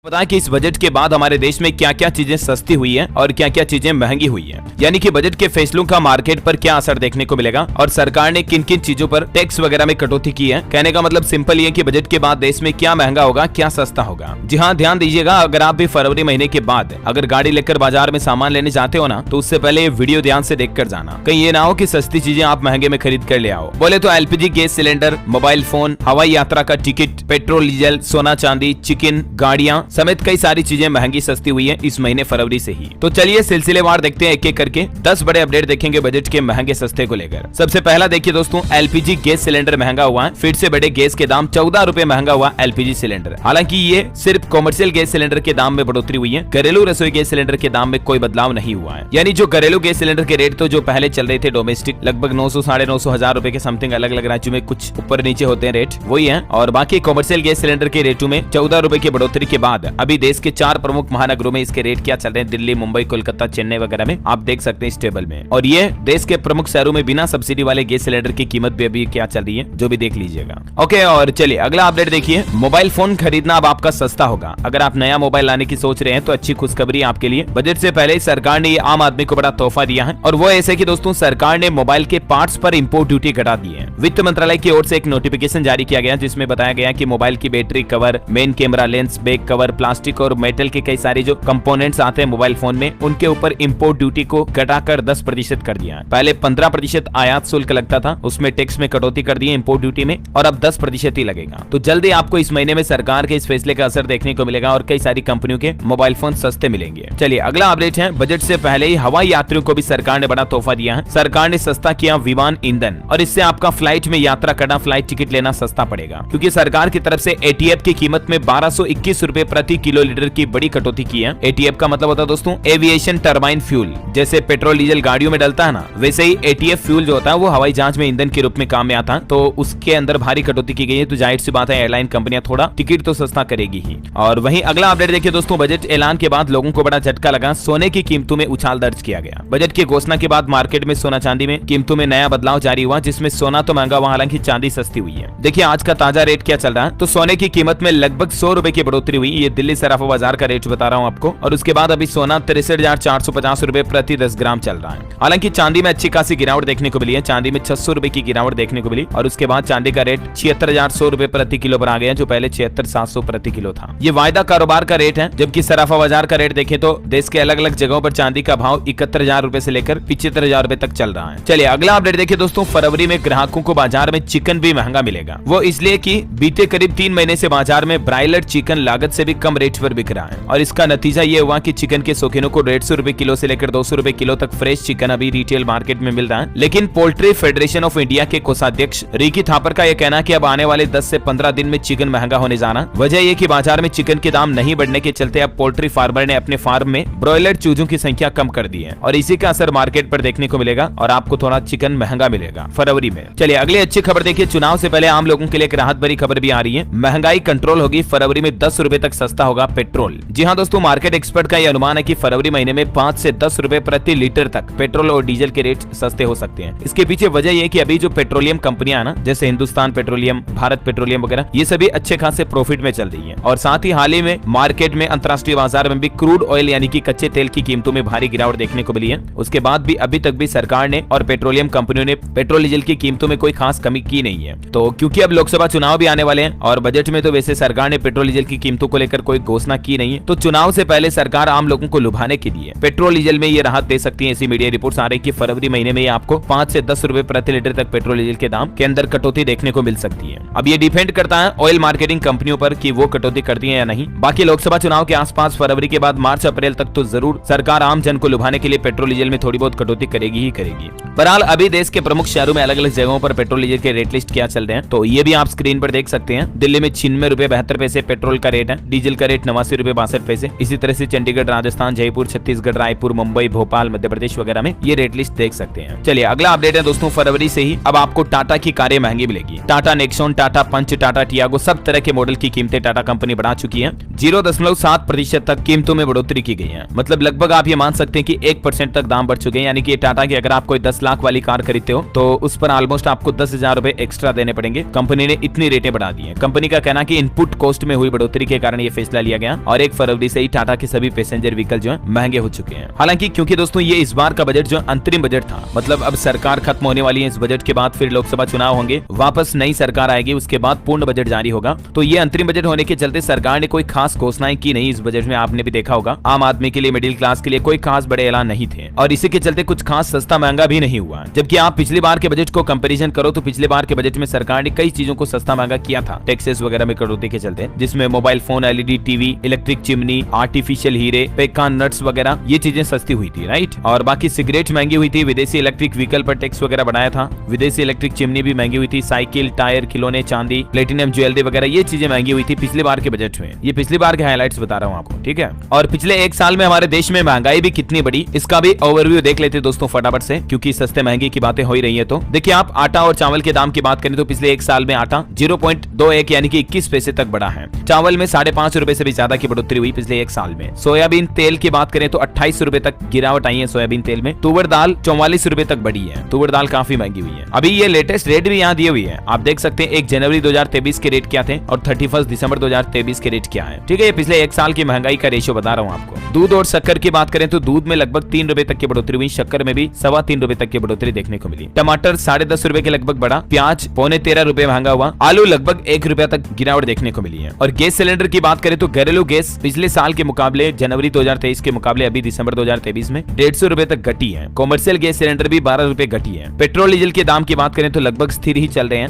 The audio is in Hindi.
पता है कि इस बजट के बाद हमारे देश में क्या क्या चीजें सस्ती हुई है और क्या क्या चीजें महंगी हुई है, यानी कि बजट के फैसलों का मार्केट पर क्या असर देखने को मिलेगा और सरकार ने किन किन चीजों पर टैक्स वगैरह में कटौती की है। कहने का मतलब सिंपल ये कि बजट के बाद देश में क्या महंगा होगा, क्या सस्ता होगा। जी हाँ, ध्यान दीजिएगा, अगर आप भी फरवरी महीने के बाद अगर गाड़ी लेकर बाजार में सामान लेने जाते हो ना, तो उससे पहले ये वीडियो ध्यान से देख कर जाना। कहीं ये ना हो कि सस्ती चीजें आप महंगे में खरीद कर ले आओ। बोले तो LPG gas cylinder, mobile phone, हवाई यात्रा का टिकट, पेट्रोल डीजल, सोना चांदी, चिकन, गाड़ियाँ समेत कई सारी चीजें महंगी सस्ती हुई है इस महीने फरवरी से ही। तो चलिए सिलसिलेवार देखते हैं, एक एक करके 10 बड़े अपडेट देखेंगे बजट के महंगे सस्ते को लेकर। सबसे पहला देखिए दोस्तों, एलपीजी गैस सिलेंडर महंगा हुआ है। फिर से बढ़े गैस के दाम, 14 रुपए महंगा हुआ एलपीजी सिलेंडर। हालांकि ये सिर्फ कॉमर्शियल गैस सिलेंडर के दाम में बढ़ोतरी हुई है, घरेलू रसोई गैस सिलेंडर के दाम में कोई बदलाव नहीं हुआ है। यानी जो घरेलू गैस सिलेंडर के रेट तो जो पहले चल रहे थे डोमेस्टिक, लगभग 900, 950, 1000 रुपए के समथिंग, अलग अलग राज्यों में कुछ ऊपर नीचे होते हैं रेट, वही है। और बाकी कॉमर्शियल गैस सिलेंडर के रेटों में 14 रुपए की बढ़ोतरी के बाद अभी देश के 4 प्रमुख महानगरों में इसके रेट क्या चल रहे हैं, दिल्ली, मुंबई, कोलकाता, चेन्नई वगैरह में आप देख सकते हैं इस टेबल में। और ये देश के प्रमुख शहरों में बिना सब्सिडी वाले गैस सिलेंडर की कीमत भी अभी क्या चल रही है, जो भी देख लीजिएगा। ओके, और चलिए अगला अपडेट देखिए, मोबाइल फोन खरीदना अब आपका सस्ता होगा। अगर आप नया मोबाइल लाने की सोच रहे हैं तो अच्छी खुशखबरी आपके लिए। बजट से पहले सरकार ने ये आम आदमी को बड़ा तोहफा दिया है, और वो ऐसे कि दोस्तों सरकार ने मोबाइल के पार्ट्स पर इंपोर्ट ड्यूटी घटा दी है। वित्त मंत्रालय की ओर से एक नोटिफिकेशन जारी किया गया जिसमें बताया गया कि मोबाइल की battery cover, main camera lens, back cover, plastic और मेटल के कई सारे जो कंपोनेंट्स आते हैं मोबाइल फोन में, उनके ऊपर इंपोर्ट ड्यूटी को घटाकर 10% कर दिया है। पहले 15% आयात शुल्क लगता था, उसमें टैक्स में कटौती कर दी है इंपोर्ट ड्यूटी में, और अब 10% ही लगेगा। तो जल्दी आपको इस महीने में सरकार के इस फैसले का असर देखने को मिलेगा और कई सारी कंपनियों के मोबाइल फोन सस्ते मिलेंगे। चलिए अगला अपडेट है, बजट से पहले ही हवाई यात्रियों को भी सरकार ने बड़ा तोहफा दिया है। सरकार ने सस्ता किया विमान ईंधन, और इससे आपका फ्लाइट में यात्रा करना, फ्लाइट टिकट लेना सस्ता पड़ेगा, क्योंकि सरकार की तरफ से एटीएफ की कीमत में 1221 रुपए प्रति किलोलीटर की बड़ी कटौती की है। एटीएफ का मतलब होता है दोस्तों एविएशन टर्बाइन फ्यूल। जैसे पेट्रोल डीजल गाड़ियों में डलता है ना, वैसे ही एटीएफ फ्यूल जो होता है वो हवाई जहाज में ईंधन के रूप में काम में आता है। तो उसके अंदर भारी कटौती की गई है, तो जाहिर सी बात है एयरलाइन कंपनियां थोड़ा टिकट तो सस्ता करेगी ही। और वहीं अगला अपडेट देखिए दोस्तों, बजट ऐलान के बाद लोगों को बड़ा झटका लगा, सोने की कीमतों में उछाल दर्ज किया गया। बजट की घोषणा के बाद मार्केट में सोना चांदी में कीमतों में नया बदलाव जारी हुआ, जिसमें सोना तो महंगा हुआ, हालांकि चांदी सस्ती हुई है। देखिए आज का ताजा रेट क्या चल रहा है, तो सोने की कीमत में लगभग 100 रुपए की बढ़ोतरी हुई। ये दिल्ली सराफा बाजार का रेट बता रहा हूँ आपको। और उसके बाद अभी सोना 63,450 रुपए प्रति 10 ग्राम चल रहा है। हालांकि चांदी में अच्छी खासी गिरावट देखने को मिली है, चांदी में 600 रुपए की गिरावट देखने को मिली। और उसके बाद चांदी का रेट 76,100 रुपए प्रति किलो पर आ गया, जो पहले 76,700 प्रति किलो था। ये वायदा कारोबार का रेट है, जबकि सराफा बाजार का रेट देखें तो देश के अलग अलग जगहों पर चांदी का भाव 71,000 रुपए से लेकर 75,000 रुपए तक चल रहा है। चलिए अगला अपडेट देखिए दोस्तों, फरवरी में ग्राहकों को बाजार में चिकन भी महंगा मिलेगा। वो इसलिए कि बीते करीब 3 महीने से बाजार में ब्रायलर चिकन लागत से भी कम रेट पर बिक रहा है, और इसका नतीजा ये हुआ कि चिकन के शौकीनों को 150 रुपए किलो से लेकर 200 रुपए किलो तक फ्रेश चिकन अभी रिटेल मार्केट में मिल रहा है। लेकिन पोल्ट्री फेडरेशन ऑफ इंडिया के कोषाध्यक्ष रिकी थापर का यह कहना कि अब आने वाले 10 से 15 दिन में चिकन महंगा होने जाना। वजह यह कि बाजार में चिकन के दाम नहीं बढ़ने के चलते अब पोल्ट्री फार्मर ने अपने फार्म में ब्रॉयलर चूजों की संख्या कम कर दी है, और इसी का असर मार्केट पर देखने को मिलेगा और आपको थोड़ा चिकन महंगा मिलेगा फरवरी में। चलिए अगली अच्छी खबर देखिए, चुनाव से पहले आम लोगों के लिए एक राहत भरी खबर भी आ रही है। महंगाई कंट्रोल होगी, फरवरी में 10 रुपए तक सस्ता होगा पेट्रोल। जी हाँ दोस्तों, मार्केट एक्सपर्ट का यह अनुमान है कि फरवरी महीने में 5 से 10 रुपए प्रति लीटर तक पेट्रोल और डीजल के रेट सस्ते हो सकते हैं। इसके पीछे वजह यह कि अभी जो पेट्रोलियम कंपनियां ना, जैसे हिंदुस्तान पेट्रोलियम, भारत पेट्रोलियम वगैरह, ये सभी अच्छे खासे प्रॉफिट में चल रही है। और साथ ही हाल ही में मार्केट में अंतर्राष्ट्रीय बाजार में भी क्रूड ऑयल यानी कि कच्चे तेल की कीमतों में भारी गिरावट देखने को मिली है। उसके बाद भी अभी तक भी सरकार ने और पेट्रोलियम कंपनियों ने पेट्रोल डीजल की कीमतों में कोई खास कमी की नहीं है। तो क्योंकि अब लोकसभा चुनाव भी आने वाले हैं और बजट में तो वैसे सरकार ने पेट्रोल डीजल की कीमतों को लेकर कोई घोषणा की नहीं है, तो चुनाव से पहले सरकार आम लोगों को लुभाने के लिए पेट्रोल डीजल में ये राहत दे सकती है। ऐसी मीडिया रिपोर्ट्स आ रही कि फरवरी महीने में आपको 5 से 10 रुपए प्रति लीटर तक पेट्रोल डीजल के दाम के अंदर कटौती देखने को मिल सकती है। अब ये डिपेंड करता है ऑयल मार्केटिंग कंपनियों पर कि वो कटौती करती है या नहीं। बाकी लोकसभा चुनाव के आसपास फरवरी के बाद मार्च अप्रैल तक तो जरूर सरकार आम जन को लुभाने के लिए पेट्रोल डीजल में थोड़ी बहुत कटौती करेगी ही करेगी। बहरहाल अभी देश के प्रमुख शहरों में अलग अलग जगहों पर पेट्रोल डीजल के रेट लिस्ट क्या चल रहे हैं, तो ये भी आप स्क्रीन पर देख सकते हैं। दिल्ली में 96 रुपए 72 पैसे पेट्रोल का रेट है, डीजल का रेट 89 रुपए 62 पैसे। इसी तरह से चंडीगढ़, राजस्थान, जयपुर, छत्तीसगढ़, रायपुर, मुंबई, भोपाल, मध्य प्रदेश वगैरह में ये रेट लिस्ट देख सकते हैं। चलिए अगला अपडेट है दोस्तों, फरवरी से ही अब आपको टाटा की कारें महंगी मिलेगी। टाटा नेक्सॉन, टाटा पंच, टाटा टियागो, सब तरह के मॉडल की कीमतें टाटा कंपनी बढ़ा चुकी है। 0.7% तक कीमतों में बढ़ोतरी की गई है। मतलब लगभग आप ये मान सकते हैं कि 1% तक दाम बढ़ चुके हैं। यानी कि टाटा की अगर आप कोई 10 लाख वाली कार खरीदते हो तो उस पर ऑलमोस्ट आपको 10,000 रुपए एक्स्ट्रा देने पड़ेंगे। कंपनी ने इतनी रेटें बढ़ा दी है। कंपनी का कहना कि इनपुट कॉस्ट में हुई बढ़ोतरी के कारण ये ये फैसला लिया गया और 1 फरवरी से ही टाटा के सभी पैसेंजर व्हीकल जो है महंगे हो चुके हैं। हालांकि क्योंकि दोस्तों ये इस बार का बजट जो अंतरिम बजट था, मतलब अब सरकार खत्म होने वाली है, इस बजट के बाद फिर लोकसभा चुनाव होंगे, वापस नई सरकार आएगी, उसके बाद पूर्ण बजट जारी होगा। तो ये अंतरिम बजट होने के चलते सरकार ने कोई खास घोषणाएं की नहीं इस बजट में। आपने भी देखा होगा आम आदमी के लिए, मिडिल क्लास के लिए कोई खास बड़े ऐलान नहीं थे और इसी के चलते कुछ खास सस्ता महंगा भी नहीं हुआ। जबकि आप पिछली बार के बजट को कंपैरिजन करो तो पिछले बार के बजट में सरकार ने कई चीजों को सस्ता महंगा किया था टैक्सेस वगैरह में कटौती के चलते, जिसमें mobile phone, LED TV, electric chimney, artificial हीरे, पेकान नट्स वगैरह ये चीजें सस्ती हुई थी, राइट। और बाकी सिगरेट महंगी हुई थी, विदेशी इलेक्ट्रिक व्हीकल पर टैक्स वगैरह बढ़ाया था, विदेशी इलेक्ट्रिक चिमनी भी महंगी हुई थी, साइकिल, टायर, खिलौने, चांदी, प्लेटिनम ज्वेलरी वगैरह ये चीजें महंगी हुई थी पिछली बार के बजट में। ये पिछली बार के हाइलाइट्स बता रहा हूँ आपको, ठीक है। और पिछले 1 साल में हमारे देश में महंगाई भी कितनी बढ़ी, इसका भी ओवरव्यू देख लेते दोस्तों फटाफट से, क्योंकि सस्ते महंगे की बातें हो ही रही है। तो देखिए, आप आटा और चावल के दाम की बात करें तो पिछले 1 साल में आटा 0.21 यानी कि 21 पैसे तक बढ़ा है। चावल में 5.5 रुपए से भी ज्यादा की बढ़ोतरी हुई पिछले 1 साल में। सोयाबीन तेल की बात करें तो 28 रुपए तक गिरावट आई है सोयाबीन तेल में। तुअर दाल 44 रुपए तक बढ़ी है, तुअर दाल काफी महंगी हुई है। अभी ये लेटेस्ट रेट भी यहाँ दिए हुई है, आप देख सकते हैं 1 जनवरी 2023 के रेट क्या थे और 31 दिसंबर 2023 के रेट क्या है, ठीक है। ये पिछले 1 साल की महंगाई का रेशियो बता रहा हूँ आपको। दूध और शक्कर की बात करें तो दूध में लगभग 3 रुपए तक की बढ़ोतरी हुई, शक्कर में भी 3.25 रुपए तक की बढ़ोतरी देखने को मिली। टमाटर 10.5 रुपए के लगभग बढ़ा, प्याज 13.25 रुपए महंगा हुआ, आलू लगभग 1 रुपया तक गिरावट देखने को मिली है। और गैस सिलेंडर की बात करें तो घरेलू गैस पिछले साल के मुकाबले, जनवरी 2023 के मुकाबले अभी दिसंबर 2023 में 150 रुपए तक घटी है। कॉमर्शियल गैस सिलेंडर भी 12 रुपए घटी है। पेट्रोल डीजल के दाम की बात करें तो लगभग स्थिर ही चल रहे हैं,